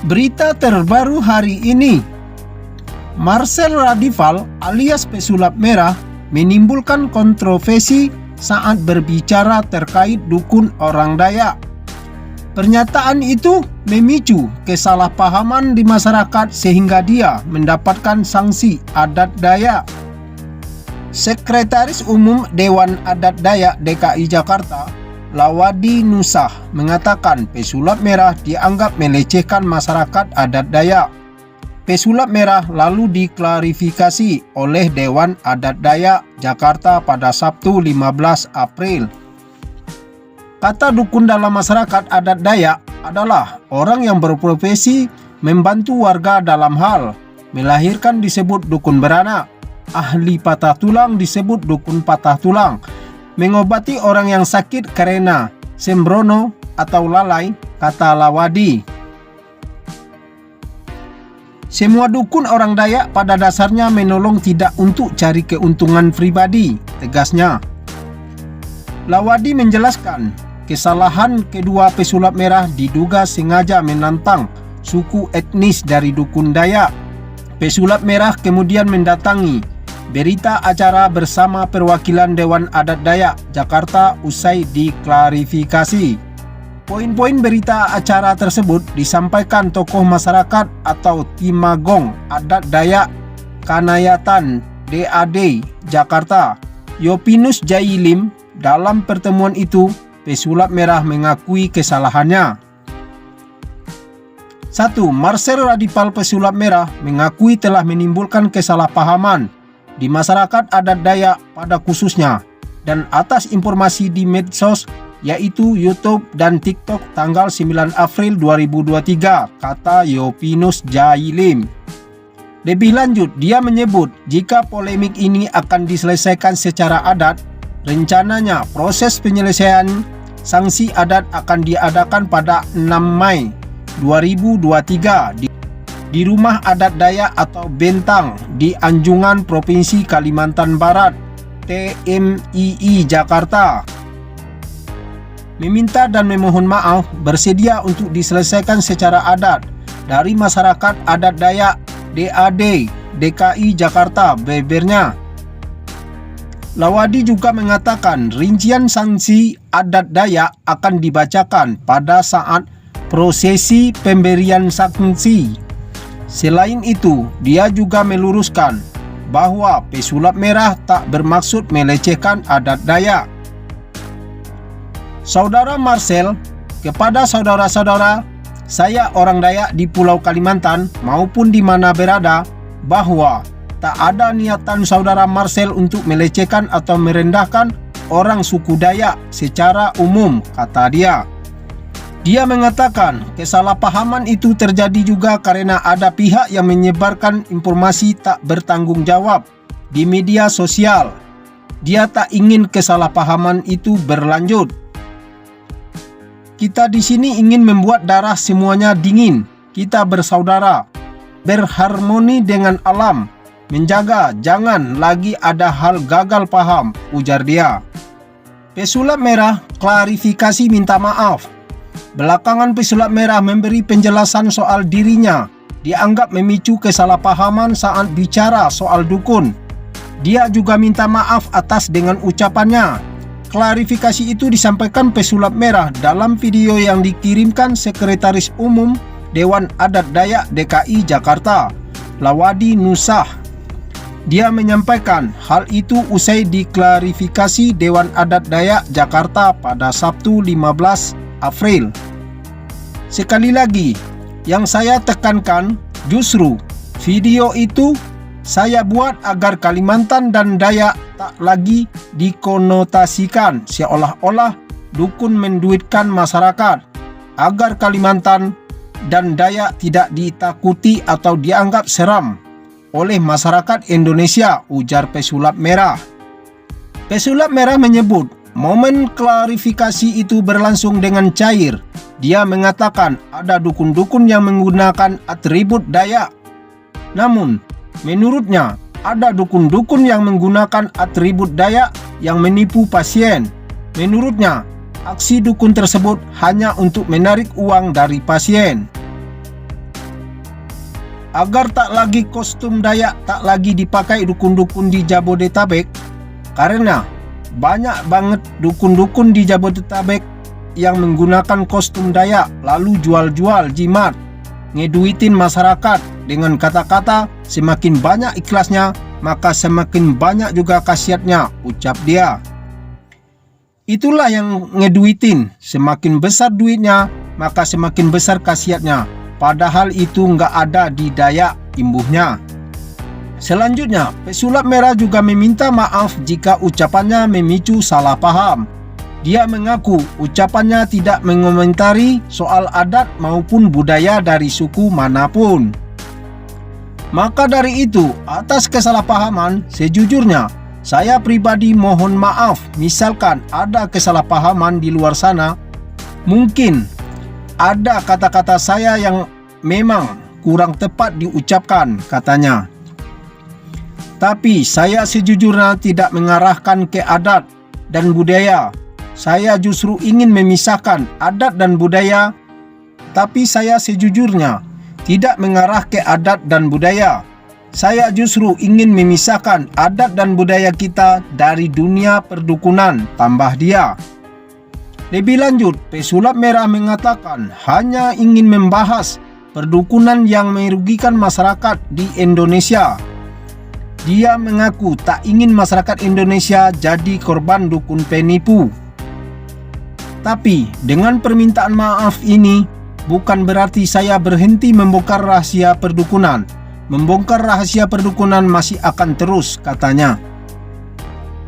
Berita terbaru hari ini, Marcel Radival alias Pesulap Merah menimbulkan kontroversi saat berbicara terkait dukun orang Dayak. Pernyataan itu memicu kesalahpahaman di masyarakat sehingga dia mendapatkan sanksi adat Dayak. Sekretaris Umum Dewan Adat Dayak DKI Jakarta, Lawadi Nusah, mengatakan Pesulap Merah dianggap melecehkan masyarakat adat Dayak. Pesulap Merah lalu diklarifikasi oleh Dewan Adat Dayak Jakarta pada Sabtu 15 April. Kata dukun dalam masyarakat adat Dayak adalah orang yang berprofesi membantu warga dalam hal melahirkan disebut dukun beranak, ahli patah tulang disebut dukun patah tulang, mengobati orang yang sakit karena sembrono atau lalai, kata Lawadi. Semua dukun orang Dayak pada dasarnya menolong tidak untuk cari keuntungan pribadi, tegasnya. Lawadi menjelaskan, kesalahan kedua Pesulap Merah diduga sengaja menantang suku etnis dari dukun Dayak. Pesulap Merah kemudian mendatangi berita acara bersama perwakilan Dewan Adat Dayak Jakarta usai diklarifikasi. Poin-poin berita acara tersebut disampaikan tokoh masyarakat atau Timagong Adat Dayak Kanayatan DAD Jakarta, Yopinus Jailim. Dalam pertemuan itu, Pesulap Merah mengakui kesalahannya. 1. Marcel Radival Pesulap Merah mengakui telah menimbulkan kesalahpahaman di masyarakat adat Dayak pada khususnya dan atas informasi di medsos yaitu YouTube dan TikTok tanggal 9 April 2023, kata Yopinus Jailim. Lebih lanjut, dia menyebut jika polemik ini akan diselesaikan secara adat, rencananya proses penyelesaian sanksi adat akan diadakan pada 6 Mei 2023 di Rumah Adat Dayak atau Bentang di Anjungan Provinsi Kalimantan Barat, TMII Jakarta. Meminta dan memohon maaf bersedia untuk diselesaikan secara adat dari masyarakat adat Dayak DAD DKI Jakarta, bebernya. Lawadi juga mengatakan rincian sanksi adat Dayak akan dibacakan pada saat prosesi pemberian sanksi. Selain itu, dia juga meluruskan bahwa Pesulap Merah tak bermaksud melecehkan adat Dayak. Saudara Marcel, kepada saudara-saudara, saya orang Dayak di Pulau Kalimantan maupun di mana berada, bahwa tak ada niatan saudara Marcel untuk melecehkan atau merendahkan orang suku Dayak secara umum, kata dia. Dia mengatakan kesalahpahaman itu terjadi juga karena ada pihak yang menyebarkan informasi tak bertanggung jawab di media sosial. Dia tak ingin kesalahpahaman itu berlanjut. Kita di sini ingin membuat darah semuanya dingin. Kita bersaudara, berharmoni dengan alam, menjaga jangan lagi ada hal gagal paham, ujar dia. Pesulap Merah klarifikasi minta maaf. Belakangan Pesulap Merah memberi penjelasan soal dirinya dianggap memicu kesalahpahaman saat bicara soal dukun. Dia juga minta maaf atas dengan ucapannya. Klarifikasi itu disampaikan Pesulap Merah dalam video yang dikirimkan Sekretaris Umum Dewan Adat Dayak DKI Jakarta, Lawadi Nusah. Dia menyampaikan hal itu usai diklarifikasi Dewan Adat Dayak Jakarta pada Sabtu 15 April. Sekali lagi, yang saya tekankan justru video itu saya buat agar Kalimantan dan Dayak tak lagi dikonotasikan seolah-olah dukun menduitkan masyarakat, agar Kalimantan dan Dayak tidak ditakuti atau dianggap seram oleh masyarakat Indonesia, ujar Pesulap Merah. Pesulap Merah menyebut momen klarifikasi itu berlangsung dengan cair. Dia mengatakan ada dukun-dukun yang menggunakan atribut Dayak. Namun, menurutnya, ada dukun-dukun yang menggunakan atribut Dayak yang menipu pasien. Menurutnya, aksi dukun tersebut hanya untuk menarik uang dari pasien. agar tak lagi kostum Dayak tak lagi dipakai dukun-dukun di Jabodetabek, karena banyak banget dukun-dukun di Jabodetabek yang menggunakan kostum Dayak lalu jual-jual jimat, ngeduitin masyarakat dengan kata-kata semakin banyak ikhlasnya maka semakin banyak juga khasiatnya, ucap dia. Itulah yang ngeduitin, semakin besar duitnya maka semakin besar khasiatnya, padahal itu nggak ada di Dayak, imbuhnya. Selanjutnya, pesulap merah juga meminta maaf jika ucapannya memicu salah paham. Dia mengaku ucapannya tidak mengomentari soal adat maupun budaya dari suku manapun. Maka dari itu, atas kesalahpahaman, sejujurnya saya pribadi mohon maaf misalkan ada kesalahpahaman di luar sana. Mungkin ada kata-kata saya yang memang kurang tepat diucapkan, katanya. Tapi saya sejujurnya tidak mengarahkan ke adat dan budaya. Saya justru ingin memisahkan adat dan budaya. Tapi saya sejujurnya tidak mengarah ke adat dan budaya. Saya justru ingin memisahkan adat dan budaya kita dari dunia perdukunan, tambah dia. Lebih lanjut, pesulap merah mengatakan hanya ingin membahas perdukunan yang merugikan masyarakat di Indonesia. Dia mengaku tak ingin masyarakat Indonesia jadi korban dukun penipu. Tapi dengan permintaan maaf ini bukan berarti saya berhenti membongkar rahasia perdukunan. Membongkar rahasia perdukunan masih akan terus, katanya.